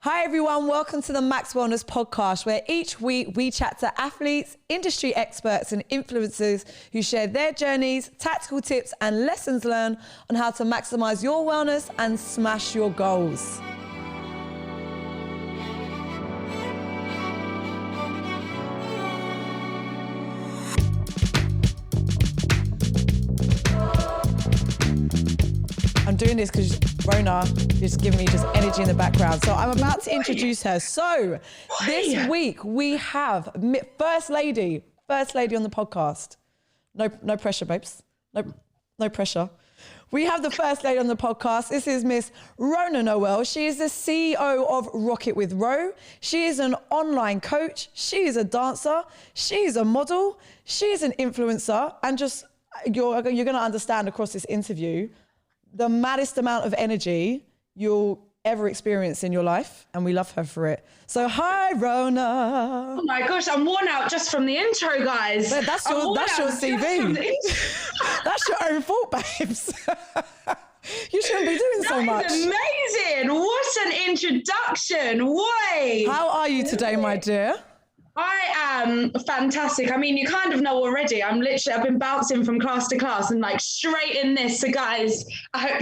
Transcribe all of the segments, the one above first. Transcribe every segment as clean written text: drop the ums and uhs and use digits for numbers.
Hi everyone, welcome to the MaxWellness podcast, where each week we chat to athletes, industry experts and influencers who share their journeys, tactical tips and lessons learned on how to maximize your wellness and smash your goals. I'm doing this because Rhona is giving me just energy in the background. So I'm about to introduce her. So this week we have First Lady on the podcast. No pressure, babes. No pressure. We have the First Lady on the podcast. This is Miss Rhona Noel. She is the CEO of Rocket with Ro. She is an online coach. She is a dancer. She is a model. She is an influencer. And just, you're going to understand across this interview the maddest amount of energy you'll ever experience in your life, and we love her for it. So hi, Rhona. Oh my gosh, I'm worn out just from the intro, guys. But that's your CV. That's your own fault, babes. You shouldn't be doing so much. That is amazing. What an introduction. Why? How are you today, my dear? I am fantastic. I mean, you kind of know already. I've been bouncing from class to class and like straight in this. So guys, I hope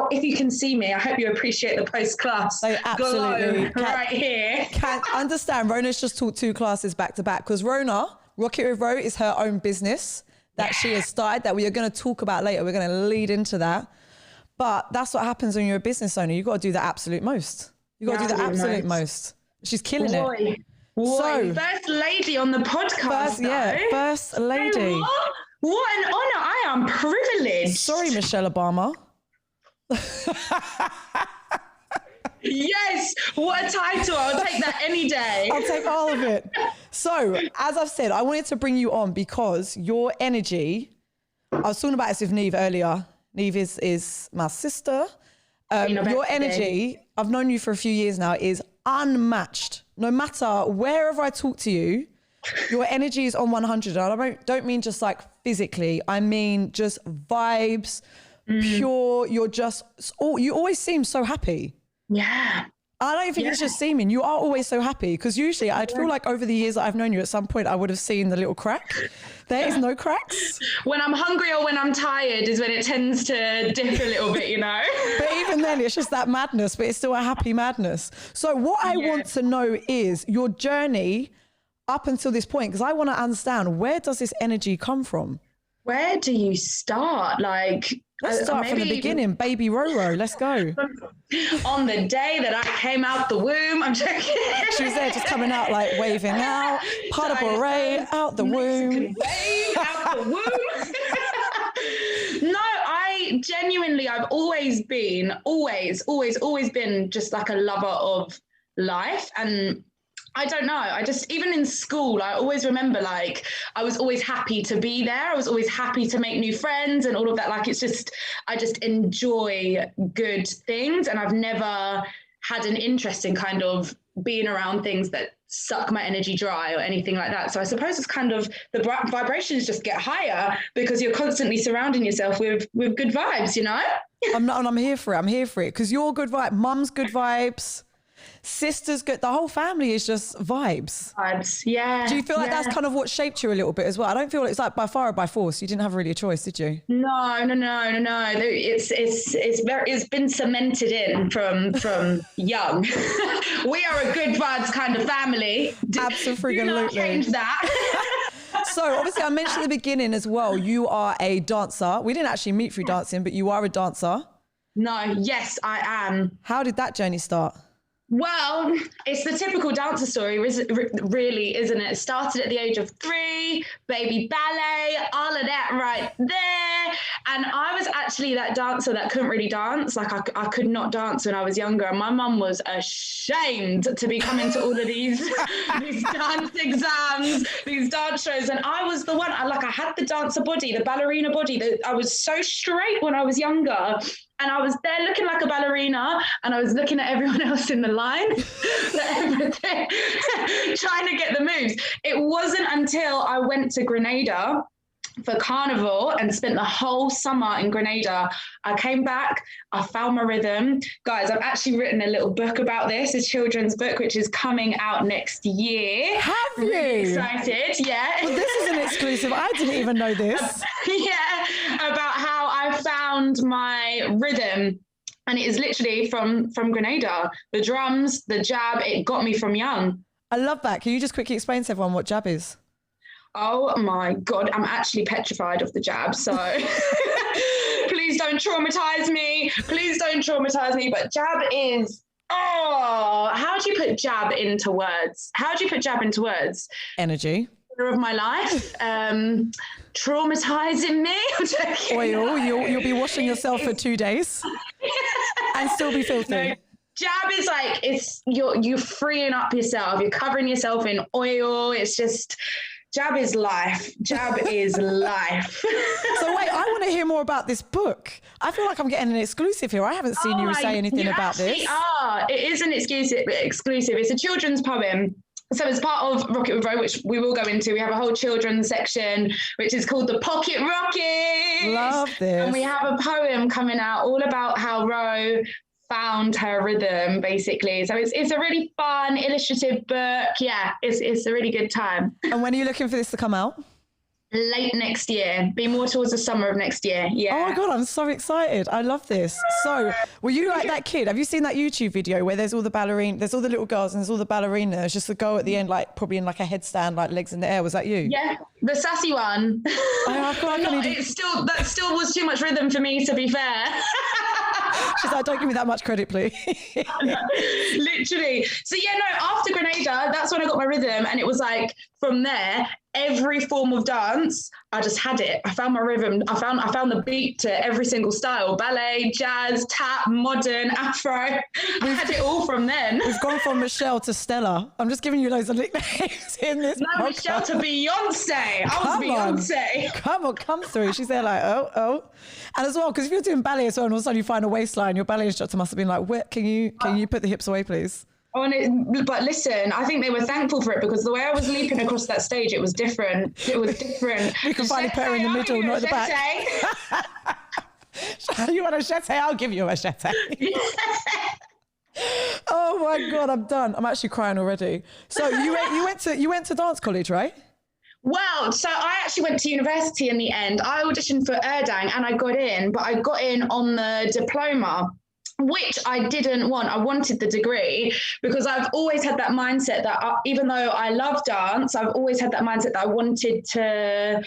if you can see me, I hope you appreciate the post-class absolutely glow right here. Can't understand. Rhona's just taught 2 classes back to back because Rhona, Rocket with Ro, is her own business that she has started that we are going to talk about later. We're going to lead into that. But that's what happens when you're a business owner. You've got to do the absolute most. You've got to do the absolute most. She's killing it. So, First Lady on the podcast. First Lady. Hey, what an honour. I am privileged. Sorry, Michelle Obama. Yes, what a title. I'll take that any day. I'll take all of it. So, as I've said, I wanted to bring you on because your energy, I was talking about this with Neve earlier. Neve is my sister. Your energy, I've known you for a few years now, is unmatched. No matter wherever I talk to you, your energy is on 100. I don't mean just like physically. I mean just vibes, pure. You always seem so happy. Yeah. I don't think it's just seeming. You are always so happy because usually I feel like over the years that I've known you, at some point I would have seen the little crack. There is no cracks. When I'm hungry or when I'm tired is when it tends to dip a little bit, you know. But even then, it's just that madness, but it's still a happy madness. So what I want to know is your journey up until this point, because I want to understand, where does this energy come from? Where do you start? Let's start from the beginning. Baby Roro, let's go. On the day that I came out the womb, I'm joking. She was there just coming out like waving out, pas de bourrée, out the womb. Wave out the womb. No, I genuinely, I've always been just like a lover of life. And I don't know. Even in school, I always remember I was always happy to be there. I was always happy to make new friends and all of that. I just enjoy good things. And I've never had an interest in kind of being around things that suck my energy dry or anything like that. So I suppose it's kind of the vibrations just get higher because you're constantly surrounding yourself with good vibes, you know? I'm here for it. I'm here for it. Because you're good vibe. Mum's good vibes. Sister's good. The whole family is just vibes. Yeah. Do you feel like that's kind of what shaped you a little bit as well? I don't feel like it's like by fire or by force. You didn't have really a choice, did you? No. It's been cemented in from young. We are a good vibes kind of family. Absolutely. Do not change that. So obviously I mentioned at the beginning as well, you are a dancer. We didn't actually meet through dancing, but you are a dancer. No, yes, I am. How did that journey start? Well, it's the typical dancer story, really, isn't it? It started at the age of 3, baby ballet, all of that right there. And I was actually that dancer that couldn't really dance. I could not dance when I was younger. And my mum was ashamed to be coming to all of these dance exams, these dance shows. And I was the one, I had the dancer body, the ballerina body. I was so straight when I was younger. And I was there looking like a ballerina and I was looking at everyone else in the line, trying to get the moves. It wasn't until I went to Grenada for Carnival and spent the whole summer in Grenada. I came back, I found my rhythm. Guys, I've actually written a little book about this, a children's book, which is coming out next year. Have you? Really excited, yeah. Well, this is an exclusive. I didn't even know this. Yeah, about how I found my rhythm. And it is literally from Grenada. The drums, the jab, it got me from young. I love that. Can you just quickly explain to everyone what jab is? Oh my God, I'm actually petrified of the jab. So please don't traumatize me. Please don't traumatize me. But jab is, how do you put jab into words? How do you put jab into words? Energy. Of my life, traumatizing me. Oil, you'll be washing yourself for 2 days and still be filthy. No, jab is like, you're freeing up yourself. You're covering yourself in oil. It's just, jab is life. Jab is life. So wait, I want to hear more about this book. I feel like I'm getting an exclusive here. I haven't seen you say anything about this. It is an exclusive. It's a children's poem. So as part of Rocket with Ro, which we will go into, we have a whole children's section, which is called the Pocket Rocket. Love this. And we have a poem coming out all about how Ro found her rhythm, basically. So it's a really fun, illustrative book. Yeah, it's a really good time. And when are you looking for this to come out? Late next year. Be more towards the summer of next year. Yeah. Oh my God, I'm so excited. I love this. So were you like that kid? Have you seen that YouTube video where there's all the little girls and there's all the ballerinas? There's just a girl at the end, like probably in like a headstand, like legs in the air. Was that you? Yeah, the sassy one. I feel like that still was too much rhythm for me, to be fair. She's like, don't give me that much credit, please. Literally. So yeah, no, after Grenada, that's when I got my rhythm. And it was like, from there, every form of dance, I just had it. I found my rhythm. I found the beat to every single style: ballet, jazz, tap, modern, Afro. I had it all from then. We've gone from Michelle to Stella. I'm just giving you loads of nicknames in this. No, Michelle to Beyonce. Come on, come through. She's there like, oh. And as well, because if you're doing ballet as well, and all of a sudden you find a waistline, your ballet instructor must have been like, "Where can you put the hips away, please?" But listen, I think they were thankful for it, because the way I was leaping across that stage, it was different. We can finally put her in the middle, not at the back. You want a jeté? I'll give you a jeté. Oh my God, I'm done. I'm actually crying already. So you went to dance college, right? Well, so I actually went to university in the end. I auditioned for Erdang and I got in, but I got in on the diploma, which I didn't want. I wanted the degree, because I've always had that mindset that even though I love dance, I've always had that mindset that I wanted to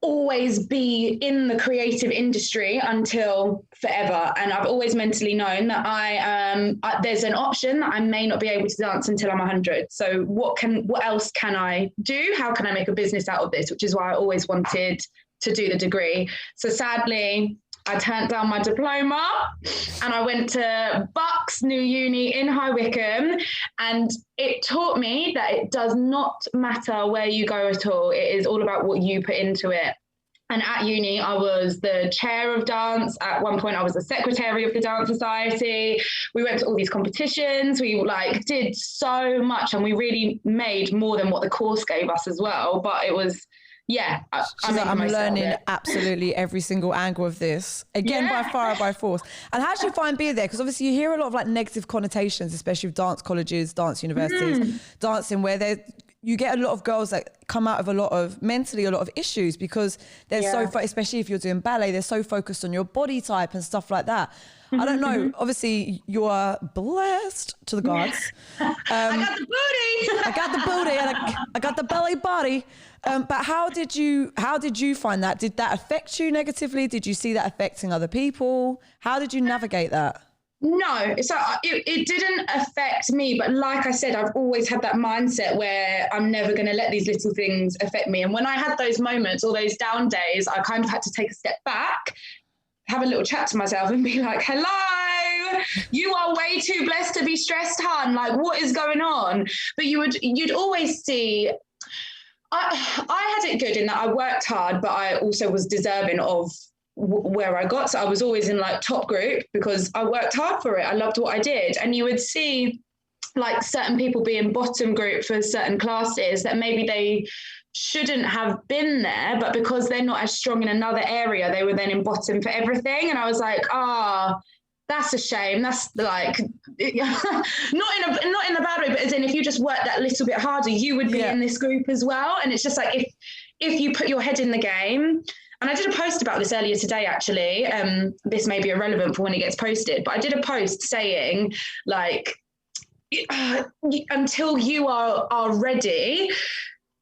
always be in the creative industry until forever. And I've always mentally known that there's an option that I may not be able to dance until I'm 100. So what else can I do? How can I make a business out of this? Which is why I always wanted to do the degree. So sadly, I turned down my diploma and I went to Bucks New Uni in High Wycombe, and it taught me that it does not matter where you go at all. It is all about what you put into it. And at uni, I was the chair of dance. At one point, I was the secretary of the Dance Society. We went to all these competitions. We did so much, and we really made more than what the course gave us as well. But it was, yeah, I'm learning absolutely every single angle of this. Again, by fire or by force. And how do you find being there? Because obviously you hear a lot of negative connotations, especially with dance colleges, dance universities, dancing, where you get a lot of girls that come out of mentally a lot of issues, because they're especially if you're doing ballet, they're so focused on your body type and stuff like that. I don't know. Obviously, you are blessed to the gods. I got the booty. I got the booty, and I got the belly body. But how did you find that? Did that affect you negatively? Did you see that affecting other people? How did you navigate that? No, so it didn't affect me, but like I said, I've always had that mindset where I'm never going to let these little things affect me. And when I had those moments or those down days, I kind of had to take a step back, have a little chat to myself and be like, hello, you are way too blessed to be stressed, hun. What is going on? But you'd always see, I had it good in that I worked hard, but I also was deserving of where I got. So I was always in top group because I worked hard for it. I loved what I did. And you would see like certain people be in bottom group for certain classes that maybe they shouldn't have been there, but because they're not as strong in another area, they were then in bottom for everything. And I was like, that's a shame. That's like not in a bad way, but as in if you just worked that little bit harder, you would be in this group as well. And it's just like if you put your head in the game. And I did a post about this earlier today, actually. This may be irrelevant for when it gets posted, but I did a post saying, like, until you are ready,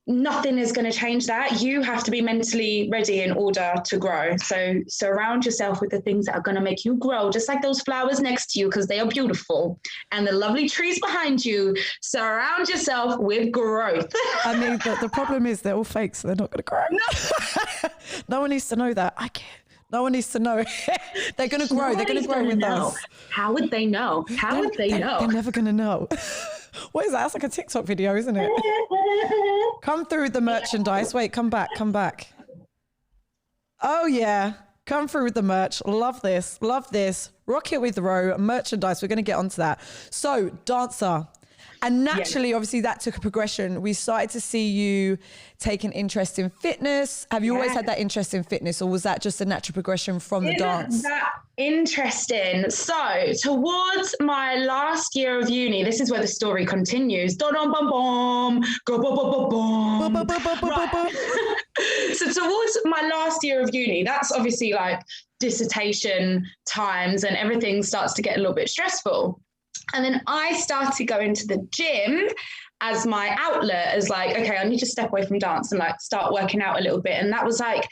nothing is going to change that. You have to be mentally ready in order to grow. So surround yourself with the things that are going to make you grow, just like those flowers next to you, because they are beautiful, and the lovely trees behind you. Surround yourself with growth. I mean, the problem is they're all fake, so they're not going to grow. No. No one needs to know that. I can't. No one needs to know. They're going to grow. They're going to grow with us. How would they know? How would they know? They're never going to know. What is that? That's like a TikTok video, isn't it? Come through with the merchandise. Wait, come back. Oh, yeah. Come through with the merch. Love this. Rock it with Ro. Merchandise. We're going to get onto that. So, dancer. And naturally, obviously, that took a progression. We started to see you take an interest in fitness. Have you always had that interest in fitness, or was that just a natural progression from the dance? That interesting. So towards my last year of uni, this is where the story continues. So towards my last year of uni, that's obviously like dissertation times, and everything starts to get a little bit stressful. And then I started going to the gym as my outlet, as like, okay, I need to step away from dance and like start working out a little bit. And that was like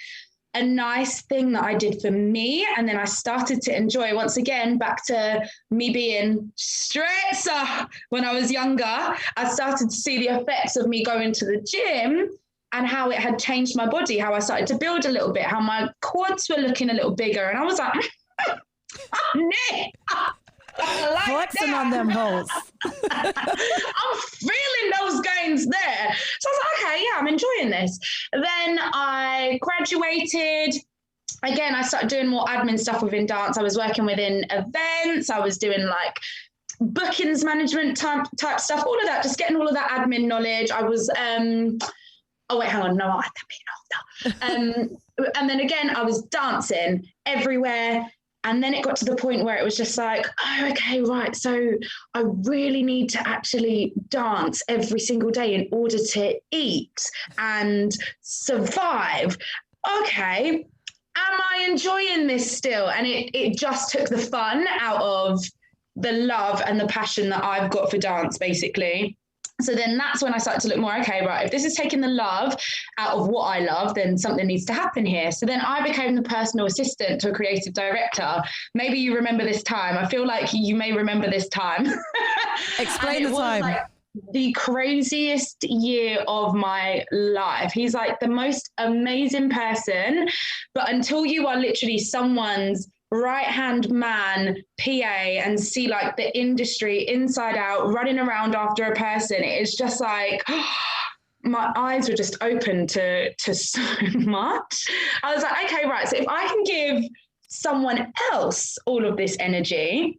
a nice thing that I did for me. And then I started to enjoy, once again, back to me being stressor when I was younger. I started to see the effects of me going to the gym and how it had changed my body, how I started to build a little bit, how my quads were looking a little bigger. And I was like, like flexing that. On them holes. I'm feeling those gains there. So I was like, okay, yeah, I'm enjoying this. Then I graduated. Again, I started doing more admin stuff within dance. I was working within events. I was doing like bookings management type stuff, all of that, just getting all of that admin knowledge. I was, oh wait, hang on, no, I had that being older. And then again, I was dancing everywhere. And then it got to the point where it was just like, oh, okay, right. So I really need to actually dance every single day in order to eat and survive. Okay, am I enjoying this still? And it just took the fun out of the love and the passion that I've got for dance, basically. So then that's when I started to look more, okay, right, if this is taking the love out of what I love, then something needs to happen here. So then I became the personal assistant to a creative director. Maybe you remember this time. I feel like you may remember this time. Explain the time. Like the craziest year of my life. He's like the most amazing person, but until you are literally someone's right-hand man, PA, and see like the industry inside out, running around after a person, it's just like, my eyes were just open to so much. I was like, okay, right, so if I can give someone else all of this energy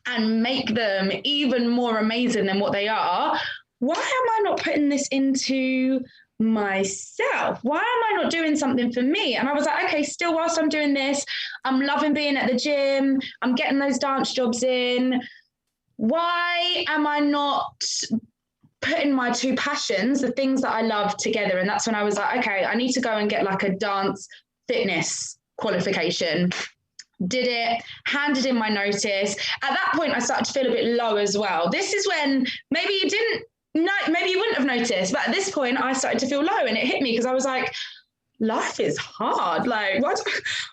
and make them even more amazing than what they are, why am I not putting this into myself? Why am I not doing something for me? And I was like, okay, still whilst I'm doing this, I'm loving being at the gym, I'm getting those dance jobs in. Why am I not putting my two passions, the things that I love, together? And that's when I was like, okay, I need to go and get like a dance fitness qualification. Did it, handed in my notice. At that point, I started to feel a bit low as well. This is when maybe you wouldn't have noticed, but at this point I started to feel low, and it hit me because I was like, life is hard. Like,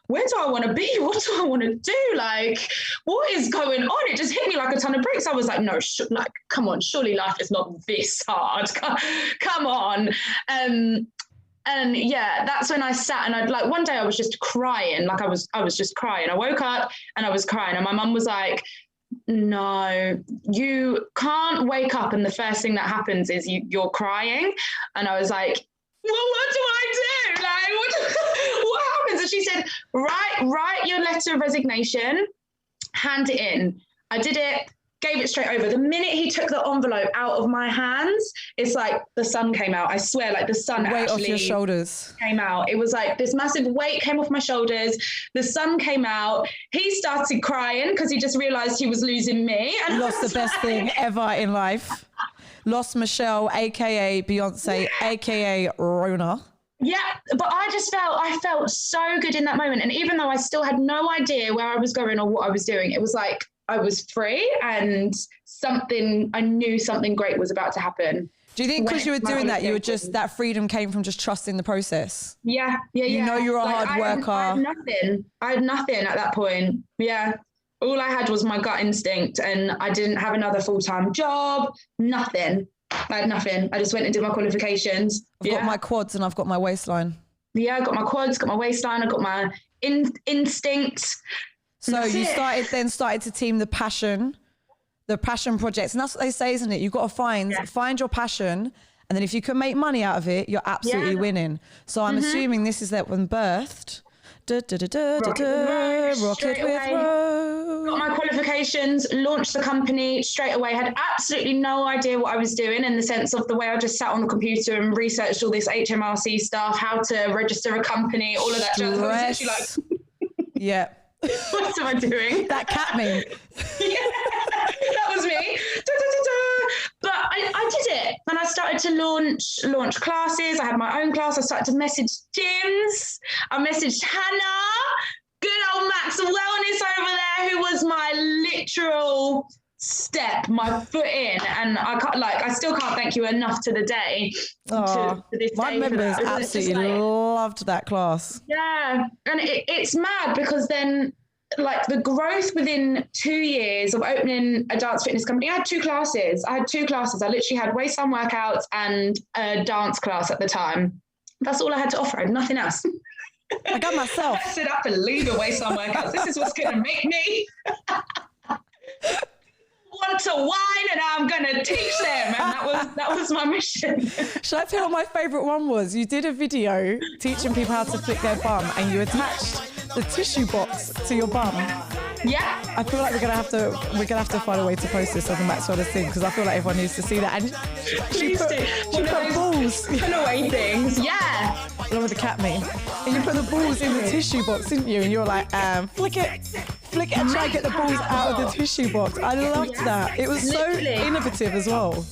where do I want to be? What do I want to do? Like, what is going on? It just hit me like a ton of bricks. I was like, no, come on, surely life is not this hard. Come on. And yeah, that's when I sat and I'd like, one day I was just crying. Like I was just crying. I woke up and I was crying, and my mum was like, no, you can't wake up and the first thing that happens is you're crying. And I was like, well, what do I do? Like, what happens? And she said, write your letter of resignation, hand it in. I did it. gave it straight over. The minute he took the envelope out of my hands, it's like the sun came out. I swear, like the sun weight actually off your shoulders came out. It was like this massive weight came off my shoulders. The sun came out. He started crying because he just realized he was losing me. And lost the best thing ever in life. Lost Michelle, aka Beyonce, aka Rhona. Yeah, but I felt so good in that moment. And even though I still had no idea where I was going or what I was doing, it was like I was free and I knew something great was about to happen. Do you think because you were doing that, that freedom came from just trusting the process? Yeah. You know you're a hard worker. I had nothing at that point. Yeah. All I had was my gut instinct, and I didn't have another full-time job, nothing. I had nothing. I just went and did my qualifications. I've got my quads and I've got my waistline. Yeah, I got my quads, got my waistline, I got my instinct. So you started to team the passion projects. And that's what they say, isn't it? You've got to find your passion. And then if you can make money out of it, you're absolutely winning. So I'm assuming this is that when birthed. Rocket with Rose. Got my qualifications, launched the company straight away, had absolutely no idea what I was doing in the sense of the way I just sat on the computer and researched all this HMRC stuff, how to register a company, all of that jazz. I was actually like, yeah. What am I doing? That cat meme. Yeah, that was me. But I did it, and I started to launch classes. I had my own class. I started to message gyms. I messaged Hannah, good old MaxWellness over there, who was my literal step, my foot in, and I still can't thank you enough to the day. To this my day members absolutely loved that class. Yeah, and it's mad because then like the growth within 2 years of opening a dance fitness company, I had two classes. I literally had waistline workouts and a dance class at the time. That's all I had to offer. I had nothing else. I got myself. I stood up and lead the waistline workouts. This is what's going to make me want to whine, and I'm going to teach them. And that was my mission. Should I tell you what my favourite one was? You did a video teaching people how to flick their bum, and you attached the tissue box to your bum. Yeah. I feel like we're gonna have to find a way to post this on the MaxWellness thing, because I feel like everyone needs to see that. And she put balls. Put away things. Yeah. Along with the cat meme. And you put the balls in the tissue box, didn't you? And you were like, flick it and try and get the balls out of the tissue box. I loved that. It was Literally. so innovative as well.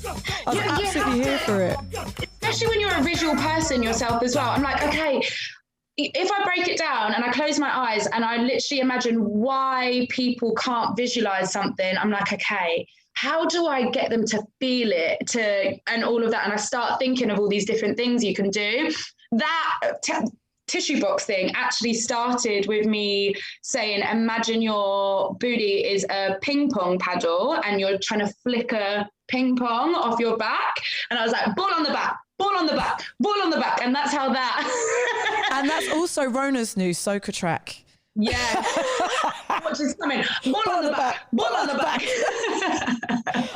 I was absolutely here for it. Especially when you're a visual person yourself as well. I'm like, okay, if I break it down and I close my eyes and I literally imagine why people can't visualize something, I'm like, okay, how do I get them to feel it, and all of that? And I start thinking of all these different things you can do. That tissue box thing actually started with me saying, imagine your booty is a ping pong paddle and you're trying to flick a ping pong off your back. And I was like, ball on the back, ball on the back, ball on the back. And that's how that. And that's also Rhona's new soca track. Yeah. Watch this coming. Ball on the back, ball on the back.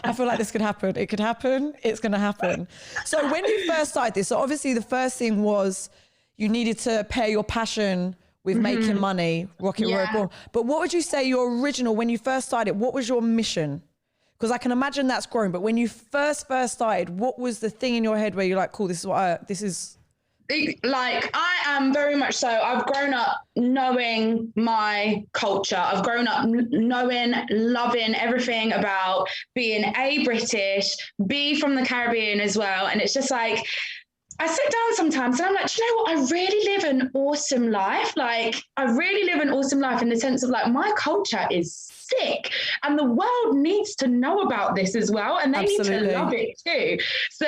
I feel like this could happen. It could happen. It's going to happen. So when you first started this, so obviously the first thing was you needed to pair your passion with making money, Rocket Road Born. But what would you say your original, when you first started, what was your mission? Because I can imagine that's grown, but when you first started, what was the thing in your head where you're like, cool, this is like, I am very much so. I've grown up knowing my culture. I've grown up knowing, loving everything about being A, British, B, from the Caribbean as well. And it's just like, I sit down sometimes and I'm like, do you know what? I really live an awesome life. Like, I really live an awesome life in the sense of like, my culture is sick and the world needs to know about this as well. And they need to love it too. So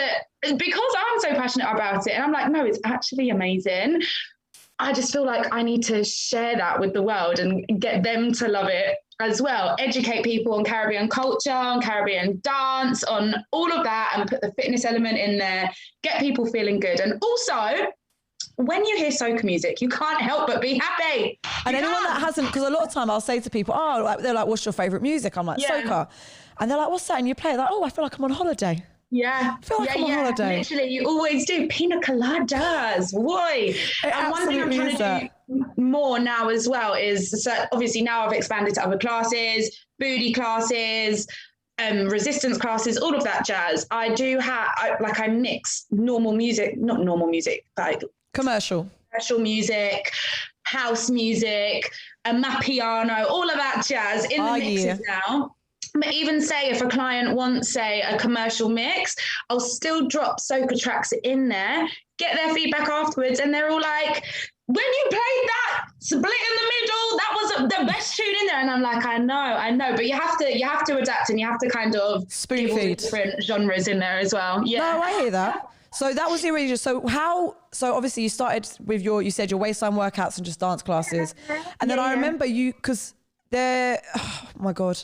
because I'm so passionate about it, and I'm like, no, it's actually amazing. I just feel like I need to share that with the world and get them to love it as well. Educate people on Caribbean culture, on Caribbean dance, on all of that, and put the fitness element in there, get people feeling good. And also, when you hear soca music, you can't help but be happy. And anyone that hasn't, because a lot of time I'll say to people, they're like, what's your favourite music? I'm like, soca. And they're like, what's that? And you play it, like, I feel like I'm on holiday. Yeah. I feel like I'm on holiday. Literally, you always do. Pina coladas. Boy. And one thing I'm trying to do more now as well is, so obviously now I've expanded to other classes, booty classes, resistance classes, all of that jazz. I do have, I mix normal music, not normal music, like commercial music, house music, my piano, all of that jazz in the mixes now. But even say if a client wants, say, a commercial mix, I'll still drop soca tracks in there, get their feedback afterwards, and they're all like, when you played that split in the middle, that was the best tune in there. And I'm like, I know, but you have to adapt, and you have to kind of spoon feed different genres in there as well. Yeah. No, I hear that. So that was the original. So obviously you started with you said your waistline workouts and just dance classes. And then I remember because oh my God.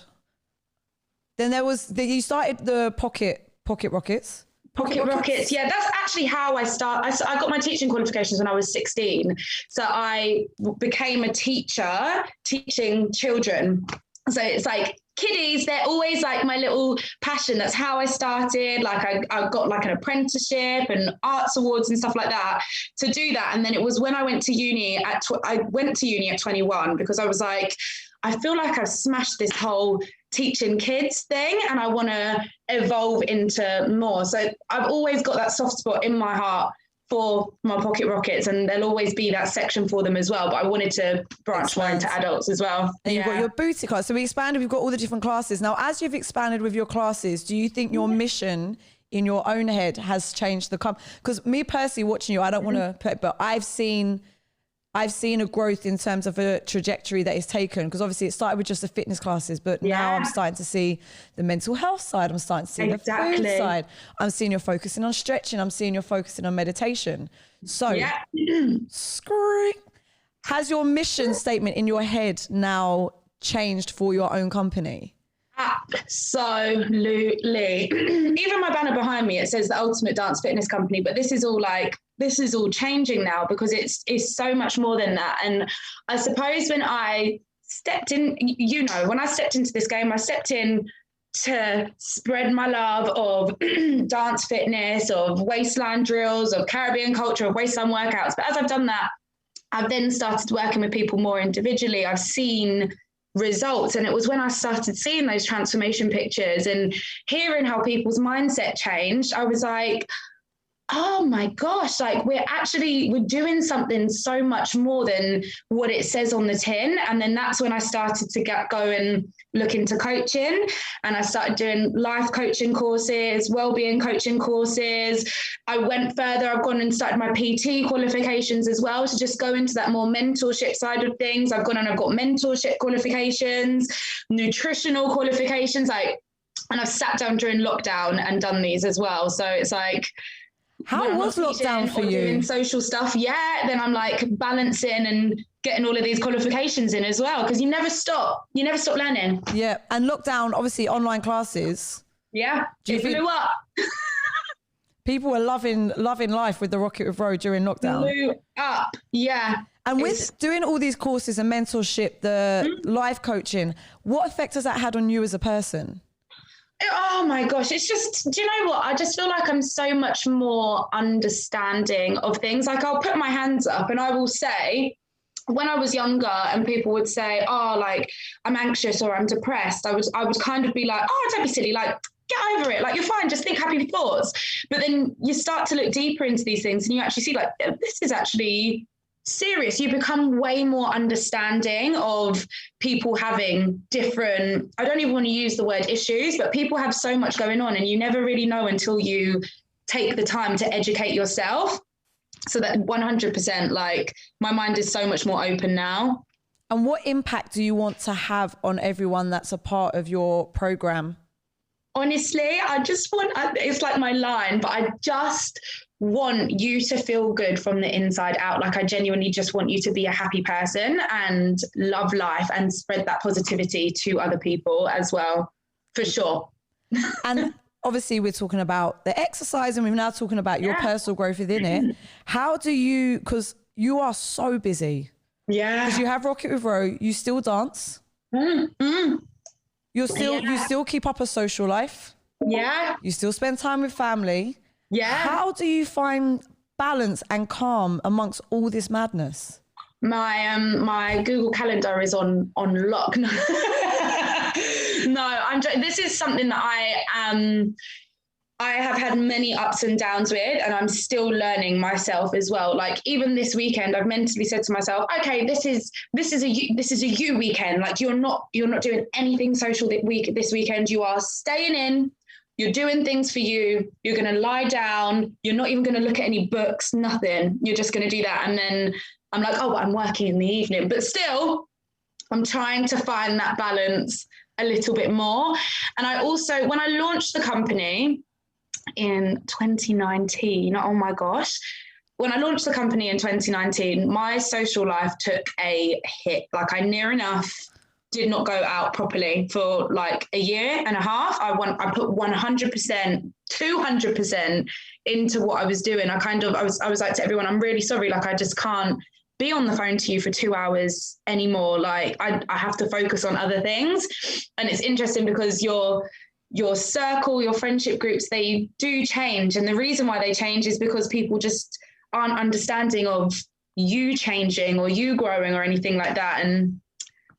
Then you started the pocket rockets. Pocket rockets. Yeah, that's actually how I got my teaching qualifications when I was 16. So I became a teacher teaching children. So it's like kiddies, they're always like my little passion. That's how I started. Like I got like an apprenticeship and arts awards and stuff like that to do that. And then it was when I went to uni I went to uni at 21 because I was like, I feel like I've smashed this whole teaching kids thing and I want to evolve into more. So I've always got that soft spot in my heart for my pocket rockets, and there'll always be that section for them as well. But I wanted to branch more into adults as well. And you've got your booty class. So we expanded, we've got all the different classes. Now, as you've expanded with your classes, do you think your mission in your own head has changed because me personally watching you, I don't want to put, but I've seen a growth in terms of a trajectory that is taken, because obviously it started with just the fitness classes, but now I'm starting to see the mental health side. I'm starting to see the food side. I'm seeing you're focusing on stretching. I'm seeing you're focusing on meditation. So has your mission statement in your head now changed for your own company? Absolutely. Even my banner behind me, it says the Ultimate Dance Fitness Company, but this is all changing now because it's so much more than that. And I suppose when I stepped in, when I stepped into this game, I stepped in to spread my love of dance fitness, of waistline drills, of Caribbean culture, of waistline workouts. But as I've done that, I've then started working with people more individually. I've seen results. And it was when I started seeing those transformation pictures and hearing how people's mindset changed, I was like, oh my gosh, like we're doing something so much more than what it says on the tin. And then that's when I started to go and look into coaching, and I started doing life coaching courses, wellbeing coaching courses. I went further. I've gone and started my PT qualifications as well to just go into that more mentorship side of things. I've gone and I've got mentorship qualifications, nutritional qualifications, and I've sat down during lockdown and done these as well. So it's like, how was lockdown for you? Doing social stuff, then I'm like balancing and getting all of these qualifications in as well, because you never stop learning. Yeah, and lockdown, obviously online classes. Yeah, it blew up. People were loving life with the Rocket with Ro during lockdown. Blew up, yeah. And with doing all these courses and mentorship, the life coaching, what effect has that had on you as a person? Oh my gosh, it's just, do you know what? I just feel like I'm so much more understanding of things. Like I'll put my hands up and I will say, when I was younger and people would say, oh, like I'm anxious or I'm depressed, I would kind of be like, oh, don't be silly, like get over it, like you're fine, just think happy thoughts. But then you start to look deeper into these things and you actually see like, this is actually serious. You become way more understanding of people having different, I don't even want to use the word issues, but people have so much going on and you never really know until you take the time to educate yourself. So that 100%, like my mind is so much more open now. And what impact do you want to have on everyone that's a part of your program? Honestly, I just want, it's like my line, but I just want you to feel good from the inside out. Like I genuinely just want you to be a happy person and love life and spread that positivity to other people as well, for sure. And obviously we're talking about the exercise and we're now talking about your personal growth within it. How do you, because you are so busy. Yeah. Because you have Rocket with Ro, you still dance. You still keep up a social life. Yeah. You still spend time with family. Yeah. How do you find balance and calm amongst all this madness? My Google Calendar is on lock. No, No, this is something that I have had many ups and downs with, and I'm still learning myself as well. Like even this weekend, I've mentally said to myself, okay, this is a you weekend. Like you're not doing anything social this weekend. You are staying in. You're doing things for you. You're going to lie down. You're not even going to look at any books, nothing. You're just going to do that. And then I'm like, oh, but I'm working in the evening. But still, I'm trying to find that balance a little bit more. And I also, when I launched the company in 2019, oh my gosh, when I launched the company in 2019, my social life took a hit. Like I near enough did not go out properly for like a year and a half. I put 100%, 200% into what I was doing. I was like to everyone, I'm really sorry. Like I just can't be on the phone to you for 2 hours anymore. Like I have to focus on other things. And it's interesting because your circle, your friendship groups, they do change. And the reason why they change is because people just aren't understanding of you changing or you growing or anything like that. And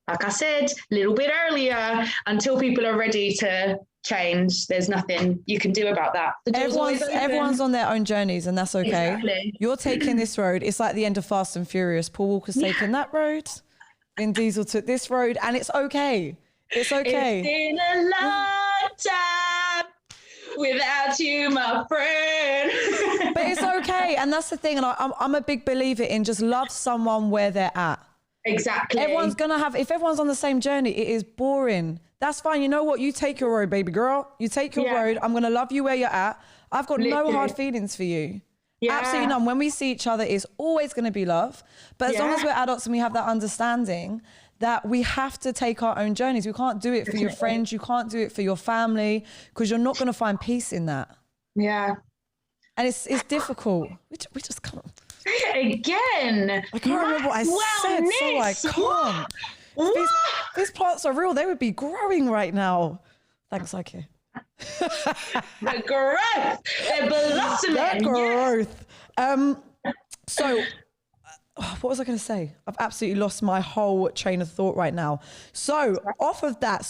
like I said a little bit earlier, until people are ready to change, there's nothing you can do about that. Everyone's on their own journeys, and that's okay. Exactly. You're taking this road. It's like the end of Fast and Furious. Paul Walker's taking that road. Vin Diesel took this road, and it's okay. It's okay. It's been a long time without you, my friend. But it's okay. And that's the thing. And I'm a big believer in just love someone where they're at. Exactly. Everyone's going to if everyone's on the same journey, it is boring. That's fine. You know what? You take your road, baby girl. You take your road. I'm going to love you where you're at. I've got no hard feelings for you. Yeah. Absolutely none. When we see each other, it's always going to be love. But as long as we're adults and we have that understanding that we have to take our own journeys. We can't do it for your friends. You can't do it for your family because you're not going to find peace in that. Yeah. And it's difficult. We just can't. Again. I can't remember what I said, so I can't. These plants are real. They would be growing right now. Thanks, Ike. The growth. They're blossoming. That growth. So what was I going to say? I've absolutely lost my whole train of thought right now. So off of that,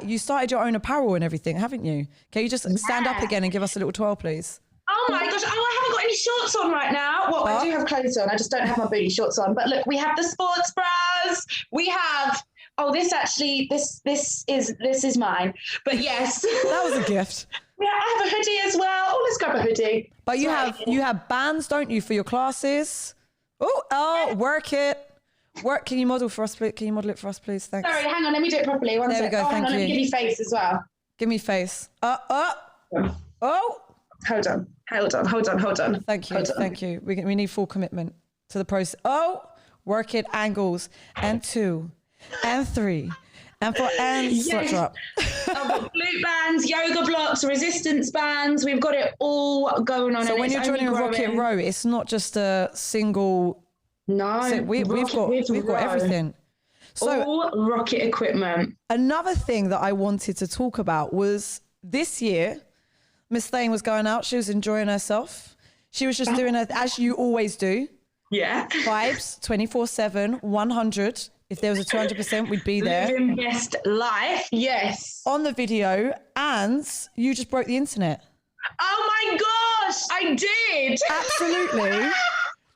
you started your own apparel and everything, haven't you? Can you just stand up again and give us a little twirl, please? Oh my gosh. Oh, I haven't got any shorts on right now. Well, I do have clothes on. I just don't have my booty shorts on. But look, we have the sports bras. We have, this is mine. But yes. That was a gift. Yeah, I have a hoodie as well. Oh, let's grab a hoodie. But you have bands, don't you, for your classes? Work it. Can you model for us, please? Can you model it for us, please? Thanks. Sorry, hang on. Let me do it properly. One there sec. We go. Thank you. Let me give you face as well. Give me face. Hold on. Thank you. We need full commitment to the process. Work it, angles, and 2, and 3, and 4, and slut drop. I've got glute bands, yoga blocks, resistance bands. We've got it all going on. So when you're joining a Rocket Row, it's not just a single. No, so we've got everything. So all rocket equipment. Another thing that I wanted to talk about was this year, Miss Thane was going out. She was enjoying herself. She was just doing her, as you always do. Yeah. Vibes, 24/7, 100. If there was a 200%, we'd be there. Living best life. Yes. On the video, and you just broke the internet. Oh my gosh, I did. Absolutely.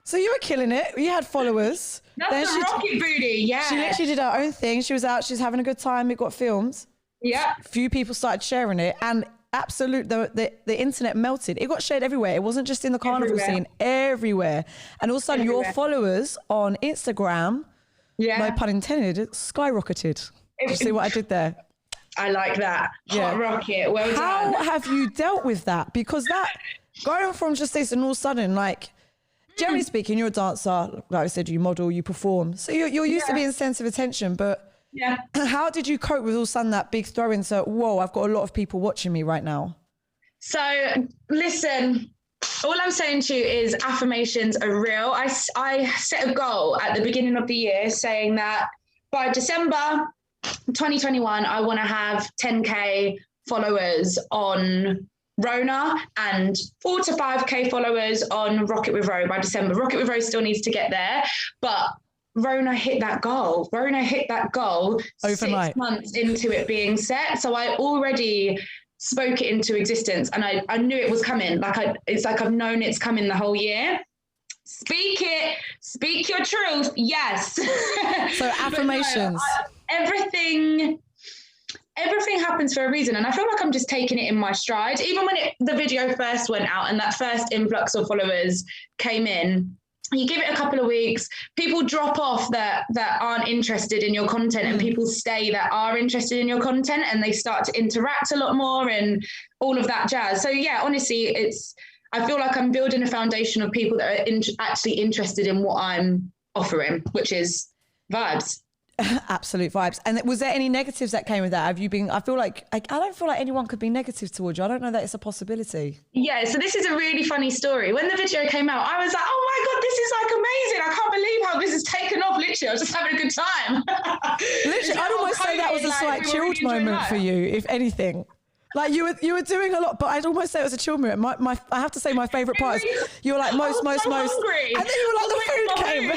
So you were killing it. You had followers. That's the rocket booty, yeah. She literally did her own thing. She was out, she's having a good time. It got filmed. Yeah. A few people started sharing it, and the internet melted. It got shared everywhere. It wasn't just in the carnival scene, everywhere. And all of a sudden, your followers on Instagram, no pun intended, skyrocketed. Did you see what I did there? I like that. Hot rocket. Well done. How have you dealt with that? Because that, going from just this and all of a sudden, like, generally speaking, you're a dancer. Like I said, you model, you perform. So you're used to being the centre of attention, but how did you cope with all of a sudden that big throw in? So, whoa, I've got a lot of people watching me right now. So listen, all I'm saying to you is affirmations are real. I set a goal at the beginning of the year saying that by December 2021, I want to have 10K followers on Rhona and 4 to 5K followers on Rocket with Ro by December. Rocket with Ro still needs to get there, but Rhona hit that goal. Rhona hit that goal overnight. 6 months into it being set. So I already spoke it into existence, and I knew it was coming. It's like I've known it's coming the whole year. Speak it, speak your truth. Yes. So affirmations. Everything happens for a reason, and I feel like I'm just taking it in my stride. Even when the video first went out and that first influx of followers came in, you give it a couple of weeks, people drop off that aren't interested in your content, and people stay that are interested in your content, and they start to interact a lot more and all of that jazz. So yeah, honestly, I feel like I'm building a foundation of people that are actually interested in what I'm offering, which is vibes. Absolute vibes. And was there any negatives that came with that? Have you been, I feel like, I don't feel like anyone could be negative towards you. I don't know that it's a possibility. Yeah, so this is a really funny story. When the video came out, I was like, oh my God, this is like amazing. I can't believe how this has taken off. Literally, I was just having a good time. Literally, I'd almost say that was a slight chilled moment for you, if anything. Like you were doing a lot, but I'd almost say it was a chill moment. I have to say my favourite part is you were like most, hungry. and then you were like the food came.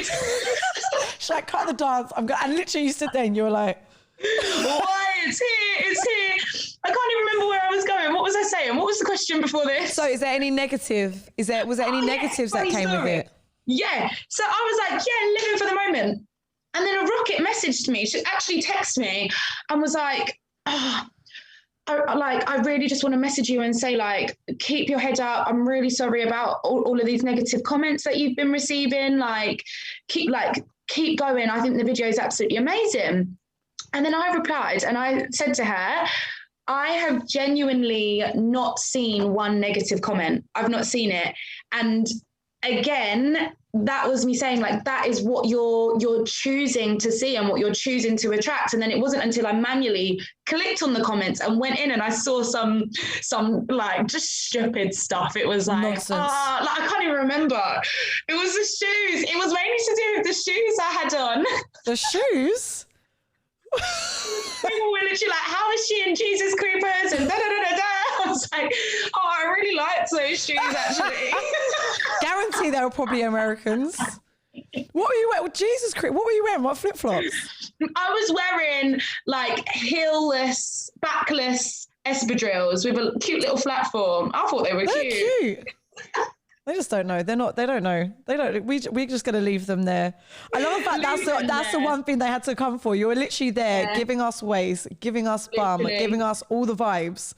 Should I cut the dance? And literally you stood there and you were like, why? It's here. I can't even remember where I was going. What was I saying? What was the question before this? So is there any negative? Was there any negatives that came with it? Yeah. So I was like, yeah, living for the moment. And then a rocket messaged me. She actually texted me and was like, I really just want to message you and say, like, keep your head up. I'm really sorry about all of these negative comments that you've been receiving. Keep going. I think the video is absolutely amazing. And then I replied and I said to her, I have genuinely not seen one negative comment. I've not seen it. And again, that was me saying, like, that is what you're choosing to see and what you're choosing to attract. And then it wasn't until I manually clicked on the comments and went in and I saw some like just stupid stuff. It was like, I can't even remember. It was the shoes. It was mainly to do with the shoes I had on. The shoes? People were literally like, how is she in Jesus Creepers? And da-da-da-da-da. I was like, oh, I really liked those shoes, actually. Guarantee they were probably Americans. What were you wearing? Jesus Christ, what were you wearing? What flip-flops? I was wearing like heel-less, backless espadrilles with a cute little platform. I thought they were cute. They just don't know. They don't know. We're just going to leave them there. I love the fact that's the one thing they had to come for. You were literally there giving us waist, giving us bum, giving us all the vibes.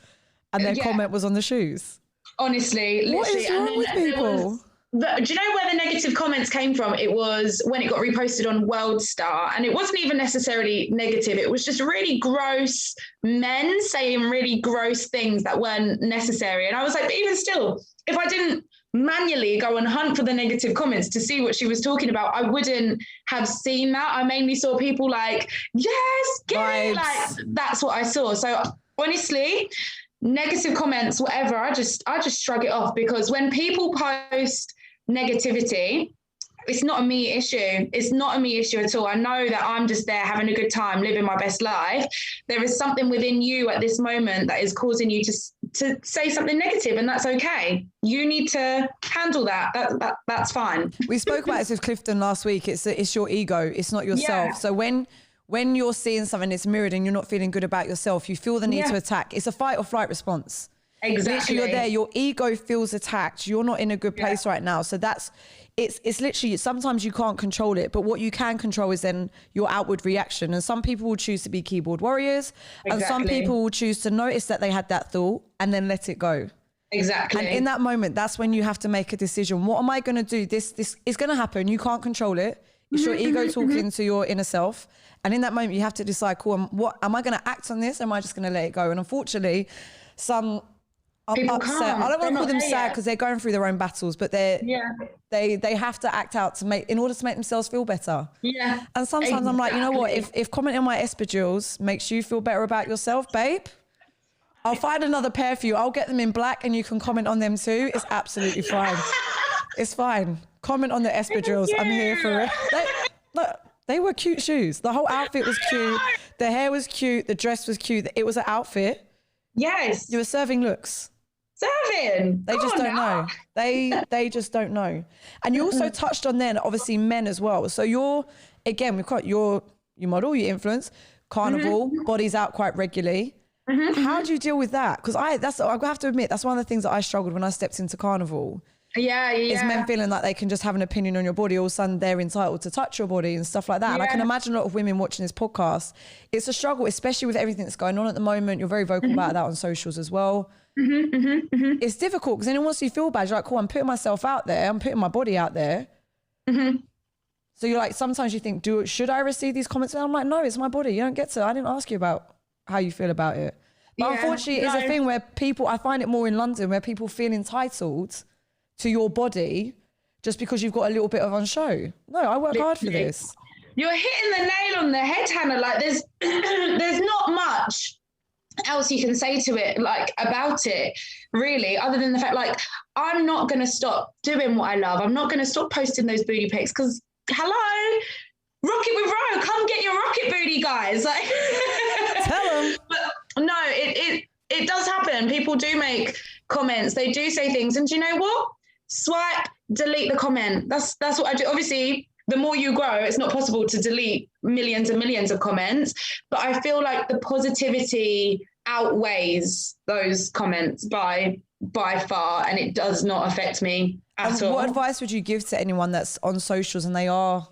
And their comment was on the shoes. Honestly. What is wrong with people? Do you know where the negative comments came from? It was when it got reposted on World Star, and it wasn't even necessarily negative. It was just really gross men saying really gross things that weren't necessary. And I was like, but even still, if I didn't manually go and hunt for the negative comments to see what she was talking about, I wouldn't have seen that. I mainly saw people like, yes, get it. Like, that's what I saw. So honestly, negative comments, whatever, I just shrug it off, because when people post negativity, it's not a me issue. It's not a me issue at all. I know that I'm just there having a good time, living my best life. There is something within you at this moment that is causing you to say something negative, and that's okay. You need to handle that. That's fine. We spoke about this with Clifton last week. It's your ego. It's not yourself. Yeah. So when you're seeing something that's mirrored and you're not feeling good about yourself, you feel the need to attack. It's a fight or flight response. Exactly. Literally, you're there. Your ego feels attacked. You're not in a good place right now. So it's literally, sometimes you can't control it, but what you can control is then your outward reaction. And some people will choose to be keyboard warriors, and some people will choose to notice that they had that thought and then let it go. Exactly. And in that moment, that's when you have to make a decision. What am I going to do? This is going to happen. You can't control it. It's your ego talking to your inner self. And in that moment, you have to decide, cool, what am I going to act on this? Or am I just going to let it go? And unfortunately, some are upset. I don't want to call them sad because they're going through their own battles, but they have to act out in order to make themselves feel better. Yeah. And sometimes I'm like, you know what? If commenting on my espadrilles makes you feel better about yourself, babe, I'll find another pair for you. I'll get them in black and you can comment on them too. It's absolutely fine. It's fine. Comment on the espadrilles. I'm here for it. They were cute shoes. The whole outfit was cute. The hair was cute. The dress was cute. It was an outfit. Yes. You were serving looks. Serving. They just don't know. They just don't know. And you also touched on then, obviously, men as well. So you're again, we've got you model, you influence, carnival, bodies out quite regularly. How do you deal with that? Because I have to admit, that's one of the things that I struggled when I stepped into carnival. Yeah. Is men feeling like they can just have an opinion on your body. All of a sudden they're entitled to touch your body and stuff like that. And I can imagine a lot of women watching this podcast. It's a struggle, especially with everything that's going on at the moment. You're very vocal about that on socials as well. It's difficult because then once you feel bad, you're like, cool, I'm putting myself out there. I'm putting my body out there. So you're like, sometimes you think, should I receive these comments? And I'm like, no, it's my body. You don't get to. I didn't ask you about how you feel about it. But unfortunately, it's a thing where I find it more in London, where people feel entitled to your body just because you've got a little bit of on show. No, I work hard for this. You're hitting the nail on the head, Hannah. Like there's not much else you can say to it, like about it, really, other than the fact, like, I'm not going to stop doing what I love. I'm not going to stop posting those booty pics because, hello, rocket with Ro, come get your rocket booty, guys. Like, tell them. But no, it does happen. People do make comments. They do say things. And do you know what? Swipe, delete the comment. That's what I do. Obviously, the more you grow, it's not possible to delete millions and millions of comments. But I feel like the positivity outweighs those comments by far, and it does not affect me at all. What advice would you give to anyone that's on socials and they are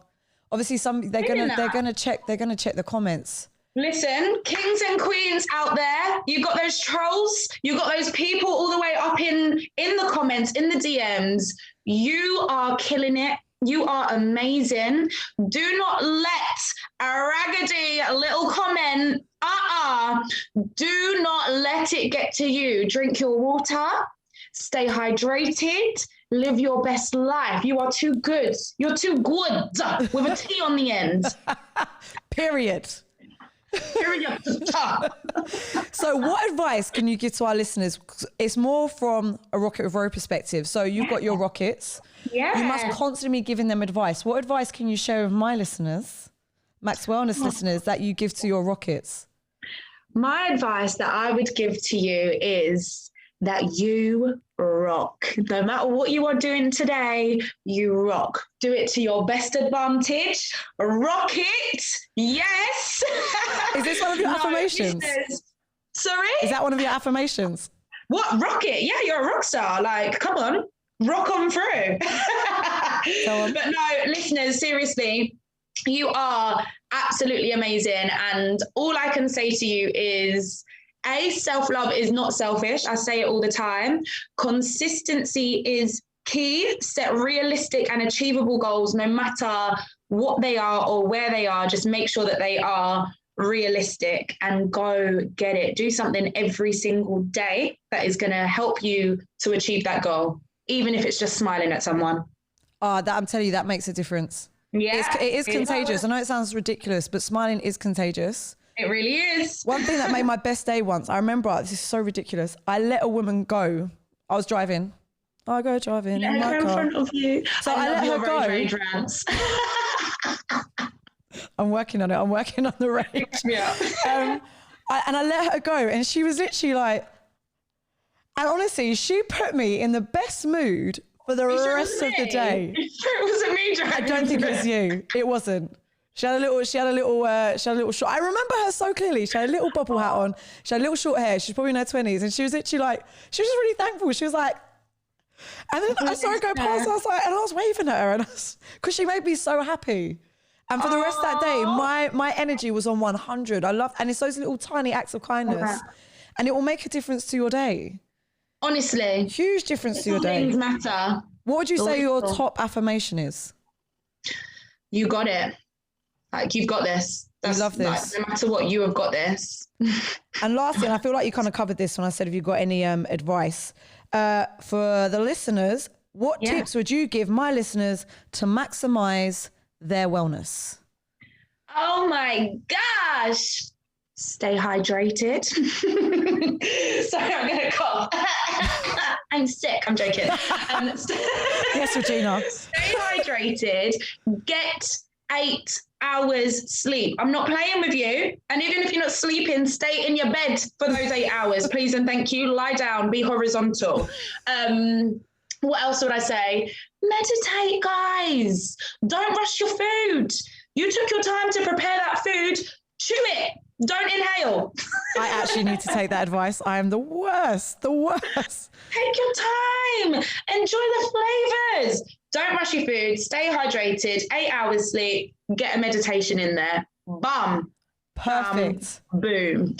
obviously they're gonna check the comments? Listen, kings and queens out there, you got those trolls, you got those people all the way up in the comments, in the DMs. You are killing it. You are amazing. Do not let a raggedy little comment, do not let it get to you. Drink your water, stay hydrated, live your best life. You are too good. You're too good with a T on the end. Period. So what advice can you give to our listeners? It's more from a Rocket with Ro perspective. So you've got your rockets. Yeah. You must constantly be giving them advice. What advice can you share with my listeners, MaxWellness listeners, that you give to your rockets? My advice that I would give to you is that you rock. No matter what you are doing today, you rock. Do it to your best advantage. Rock it. Yes. Is this one of your affirmations? Sorry? Is that one of your affirmations? What? Rock it. Yeah, you're a rock star. Like, come on. Rock on through. But no, listeners, seriously, you are absolutely amazing. And all I can say to you is, self-love is not selfish. I say it all the time. Consistency is key. Set realistic and achievable goals, no matter what they are or where they are. Just make sure that they are realistic and go get it. Do something every single day that is going to help you to achieve that goal, even if it's just smiling at someone. That I'm telling you, that makes a difference. Yeah, it is contagious. I know it sounds ridiculous, but smiling is contagious. It really is. One thing that made my best day once, I remember, this is so ridiculous. I let a woman go. I was driving. I go driving in my car. In front of you. So I let her go. Rage rants. I'm working on it. I'm working on the rage. Yeah. And I let her go, and she was literally like, and honestly, she put me in the best mood for the rest of the day. It wasn't me driving. I don't think it was you. It wasn't. She had a little short. I remember her so clearly. She had a little bubble hat on. She had little short hair. She's probably in her 20s. And she was literally like, she was just really thankful. She was like, and then I saw her go past, and I was waving at her, because she made me so happy. And for the rest of that day, my energy was on 100. And it's those little tiny acts of kindness. And it will make a difference to your day. Honestly. Huge difference to your day. Things matter. What would you say your top affirmation is? You got it. Like, you've got this. I love this. Like, no matter what, you have got this. And lastly, and I feel like you kind of covered this when I said, have you got any advice for the listeners? What tips would you give my listeners to maximize their wellness? Oh my gosh. Stay hydrated. Sorry, I'm going to cough. I'm sick. I'm joking. Yes, Regina. Stay hydrated. Get 8 hours sleep. I'm not playing with you. And even if you're not sleeping, stay in your bed for those 8 hours, please and thank you. Lie down, be horizontal. What else would I say? Meditate, guys. Don't rush your food. You took your time to prepare that food. Chew it. Don't inhale. I actually need to take that advice. I am the worst. Take your time. Enjoy the flavors. Don't rush your food. Stay hydrated. 8 hours sleep. Get a meditation in there. Bum. Perfect. Boom.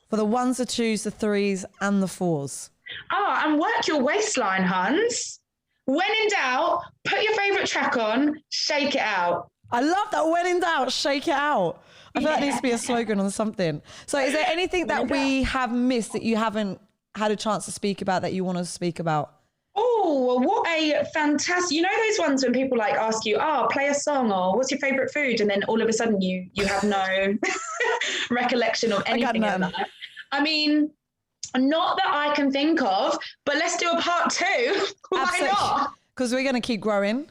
For the 1s, the 2s, the 3s, and the 4s. Oh, and work your waistline, huns. When in doubt, put your favorite track on, shake it out. I love that. When in doubt, shake it out. I feel that needs to be a slogan on something. So is there anything that we have missed that you haven't had a chance to speak about that you want to speak about? Oh, what a fantastic, you know those ones when people like ask you, play a song or what's your favorite food? And then all of a sudden you have no recollection of anything in that. I mean, not that I can think of, but let's do a part 2. Why not? Because we're going to keep growing.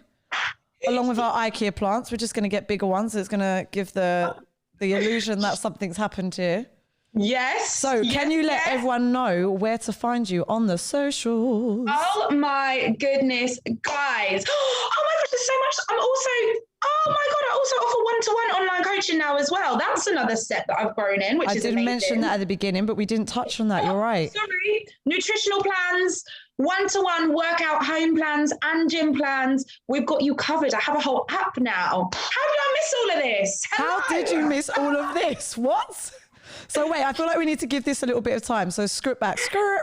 Along with our IKEA plants, we're just going to get bigger ones. It's going to give the illusion that something's happened here. Yes. So can you let everyone know where to find you on the socials? Oh my goodness, guys. Oh my gosh, there's so much. I also offer one-to-one online coaching now as well. That's another step that I've grown in, which is amazing. I didn't mention that at the beginning, but we didn't touch on that. You're right. Sorry. Nutritional plans, one-to-one workout home plans and gym plans. We've got you covered. I have a whole app now. How did I miss all of this? How did you miss all of this? What? So wait, I feel like we need to give this a little bit of time. So script back,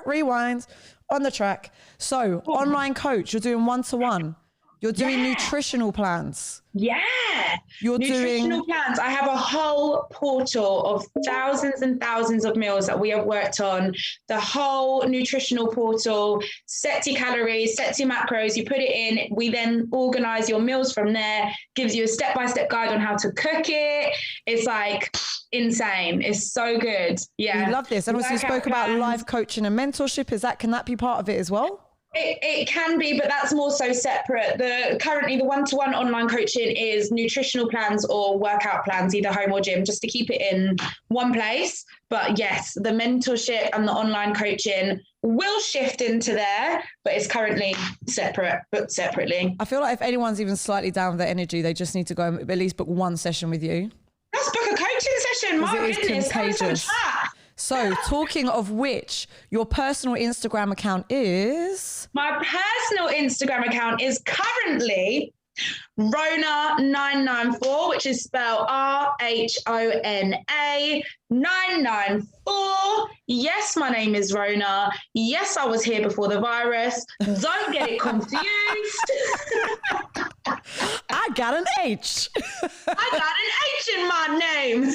rewind, on the track. So online coach, you're doing one-to-one. You're doing nutritional plans. Yeah. You're nutritional plans. I have a whole portal of thousands and thousands of meals that we have worked on. The whole nutritional portal, sets your calories, sets your macros, you put it in. We then organize your meals from there, gives you a step-by-step guide on how to cook it. It's like insane. It's so good. Yeah. We love this. And also you spoke about life coaching and mentorship. Can that be part of it as well? It can be, but that's more so separate. Currently the one-to-one online coaching is nutritional plans or workout plans, either home or gym, just to keep it in one place. But yes, the mentorship and the online coaching will shift into there, but it's currently booked separately. I feel like if anyone's even slightly down with their energy, they just need to go and at least book one session with you. Let's book a coaching session. My goodness, contagious. So talking of which, your personal Instagram account is? My personal Instagram account is currently Rhona994, which is spelled RHONA 994. Yes, my name is Rhona. Yes, I was here before the virus. Don't get it confused. I got an H. I got an H in my name.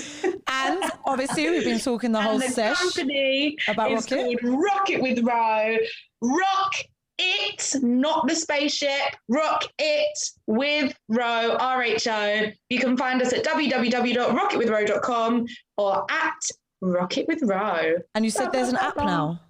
And obviously we've been talking the whole session company about is Rocket. Called Rocket with Ro. Rock it, not the spaceship. Rock it with Ro, RHO. You can find us at www.rocketwithro.com or at Rocket with Ro. And you said there's an app now.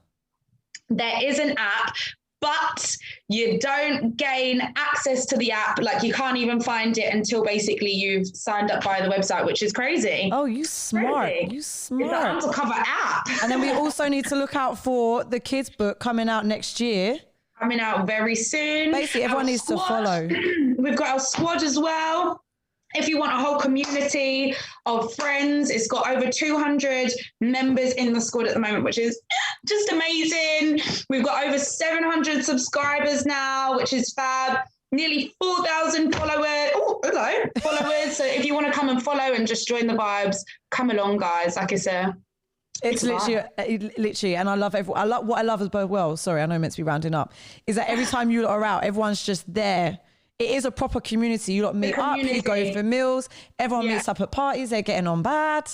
There is an app, but you don't gain access to the app. Like you can't even find it until basically you've signed up via the website, which is crazy. Oh, you smart. Crazy. You smart. It's an undercover app. And then we also need to look out for the kids book coming out next year. Coming out very soon. Basically, everyone needs to follow. We've got our squad as well. If you want a whole community of friends, it's got over 200 members in the squad at the moment, which is just amazing. We've got over 700 subscribers now, which is fab. Nearly 4,000 followers. Oh, hello, followers. So if you want to come and follow and just join the vibes, come along, guys. Like I said. It's literally, and I love everyone. What I love as well. Sorry, I know I'm meant to be rounding up. Is that every time you are out, everyone's just there. It is a proper community. You lot meet up, you go for meals. Everyone meets up at parties. They're getting on bad.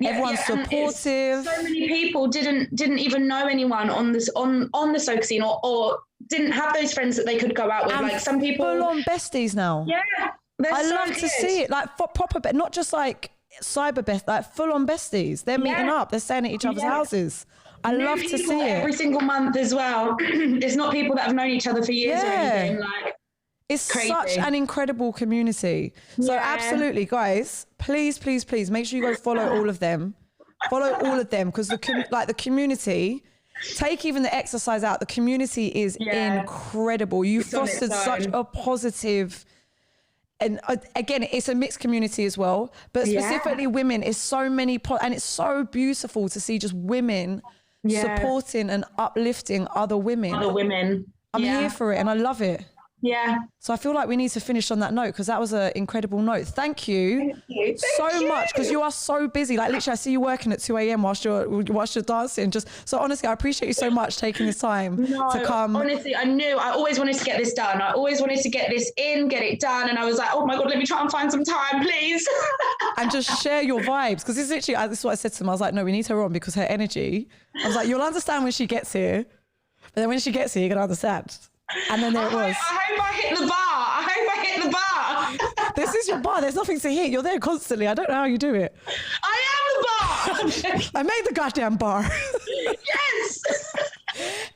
Everyone's supportive. So many people didn't even know anyone on the soca scene or didn't have those friends that they could go out with. And like some people, full on besties now. Yeah, I love to see it. Like proper, not just like cyber best, like full on besties. They're meeting up. They're staying at each other's houses. I love to see it every single month as well. It's not people that have known each other for years or anything. Like it's crazy. Such an incredible community. So absolutely, guys, please make sure you go follow all of them. Follow all of them because the community. Take even the exercise out. The community is incredible. You fostered such a positive and again, it's a mixed community as well, but specifically women is so many, and it's so beautiful to see just women supporting and uplifting other women. I'm here for it and I love it. Yeah. So I feel like we need to finish on that note because that was an incredible note. Thank you so much because you are so busy. Like literally I see you working at 2 a.m. whilst you're dancing. So honestly, I appreciate you so much taking this time to come. Honestly, I always wanted to get this done. I always wanted to get this in, get it done. And I was like, oh my God, let me try and find some time, please. And just share your vibes. Because this is what I said to him. I was like, no, we need her on because her energy. I was like, you'll understand when she gets here. But then when she gets here, you're going to understand. And then there it was. I hope I hit the bar. This is your bar. There's nothing to hit. You're there constantly. I don't know how you do it. I am the bar. I made the goddamn bar. Yes.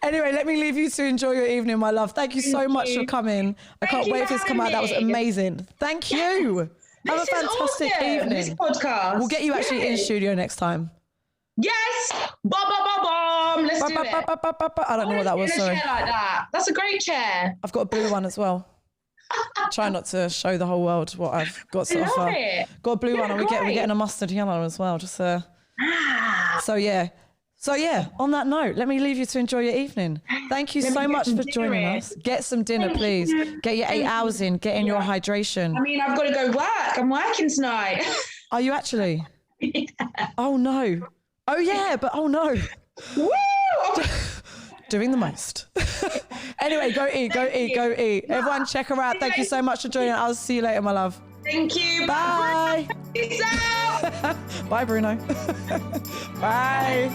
Anyway, let me leave you to enjoy your evening, my love. Thank you so much for coming. I can't wait for this to come out. That was amazing. Thank you. Have a fantastic evening. This podcast. We'll get you actually in studio next time. Yes. Ba-ba-ba-bam. Let's do it. I don't know what that was, sorry. Chair like that. That's a great chair. I've got a blue one as well. Try not to show the whole world what I've got to offer. Got a blue one and we're getting a mustard yellow as well. Just So yeah, on that note, let me leave you to enjoy your evening. Thank you so much for joining us. Get some dinner, please. Get your 8 hours in. Get in your hydration. I mean, I've got to go work. I'm working tonight. Are you actually? Yeah. Oh no. Oh yeah, but oh no. Woo! Doing the most. Anyway, go eat. Everyone check her out. Thank you so much for joining. I'll see you later, my love. Thank you. Bye. Peace out. Bye, Bruno. Bye.